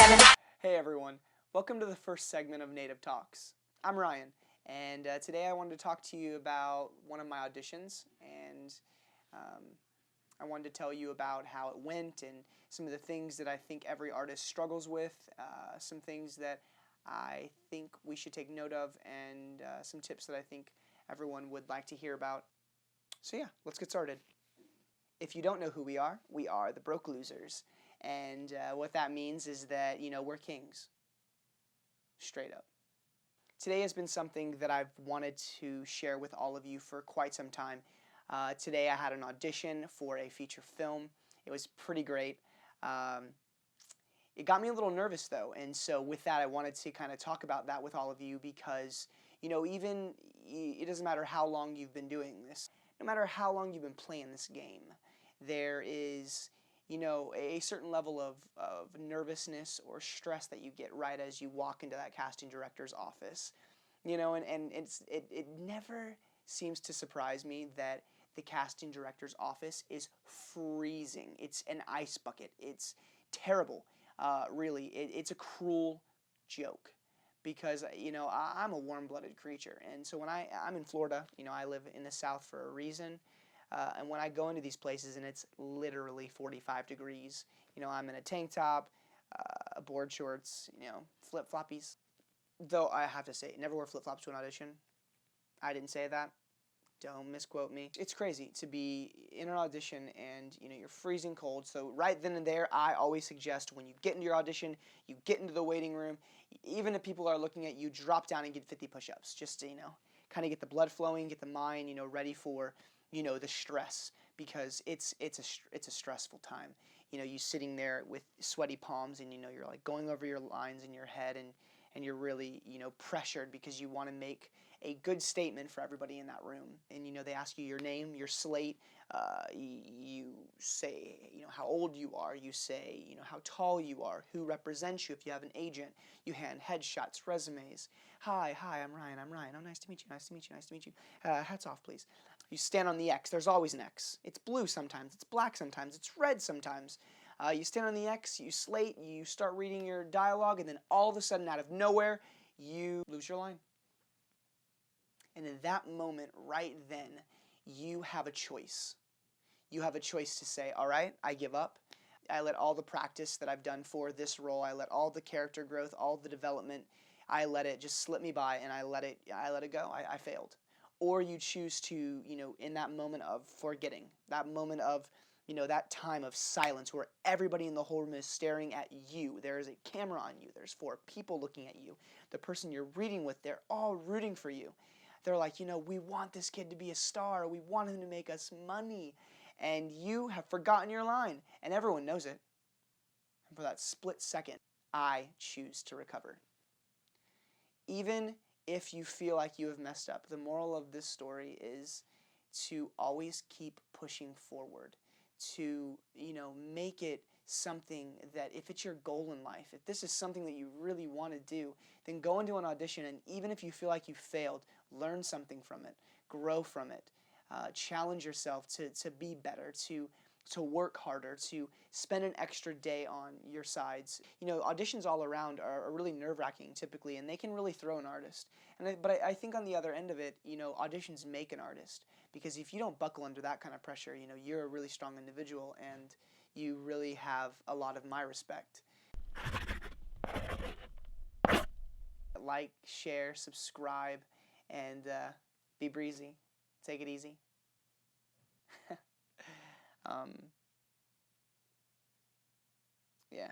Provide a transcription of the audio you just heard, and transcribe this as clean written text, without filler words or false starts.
Hey everyone, welcome to the first segment of Native Talks. I'm Ryan, and today I wanted to talk to you about one of my auditions, and I wanted to tell you about how it went and some of the things that I think every artist struggles with, some things that I think we should take note of, and some tips that I think everyone would like to hear about. So yeah, let's get started. If you don't know who we are the Broke Losers. And what that means is that, we're kings. Straight up. Today has been something that I've wanted to share with all of you for quite some time. Today I had an audition for a feature film. It was pretty great. It got me a little nervous though, and so with that I wanted to kind of talk about that with all of you because, even it doesn't matter how long you've been doing this, no matter how long you've been playing this game, there is a certain level of nervousness or stress that you get right as you walk into that casting director's office. And it never seems to surprise me that the casting director's office is freezing. It's an ice bucket. It's terrible. Really, it's a cruel joke because, I'm a warm-blooded creature. And so when I'm in Florida, I live in the South for a reason. And when I go into these places and it's literally 45 degrees, I'm in a tank top, board shorts, flip-floppies. Though I have to say, never wear flip-flops to an audition. I didn't say that. Don't misquote me. It's crazy to be in an audition and, you're freezing cold. So right then and there, I always suggest when you get into your audition, you get into the waiting room, even if people are looking at you, drop down and get 50 push-ups just to, kind of get the blood flowing, get the mind, ready for the stress, because it's a stressful time. You sitting there with sweaty palms and you're like going over your lines in your head and you're really pressured because you want to make a good statement for everybody in that room. And they ask you your name, your slate, you say how old you are, you say how tall you are, who represents you if you have an agent, you hand headshots, resumes. Hi, I'm Ryan. Oh, nice to meet you. Hats off, please. You stand on the X. There's always an X. It's blue sometimes. It's black sometimes. It's red sometimes. You stand on the X, you slate, you start reading your dialogue, and then all of a sudden, out of nowhere, you lose your line. And in that moment, right then, you have a choice. You have a choice to say, all right, I give up. I let all the practice that I've done for this role, I let all the character growth, all the development, I let it just slip me by, and I let it go. I failed. Or you choose to, in that moment of forgetting, that moment of, that time of silence where everybody in the whole room is staring at you. There is a camera on you. There's 4 people looking at you. The person you're reading with, they're all rooting for you. They're like, we want this kid to be a star. We want him to make us money. And you have forgotten your line, and everyone knows it. And for that split second, I choose to recover. Even if you feel like you have messed up, the moral of this story is to always keep pushing forward, to, make it something that if it's your goal in life, if this is something that you really want to do, then go into an audition, and even if you feel like you failed, learn something from it, grow from it, challenge yourself to be better, to work harder, to spend an extra day on your sides. Auditions all around are really nerve-wracking typically, and they can really throw an artist. But I think on the other end of it, auditions make an artist, because if you don't buckle under that kind of pressure, you're a really strong individual, and you really have a lot of my respect. Like, share, subscribe, and be breezy. Take it easy. Yeah.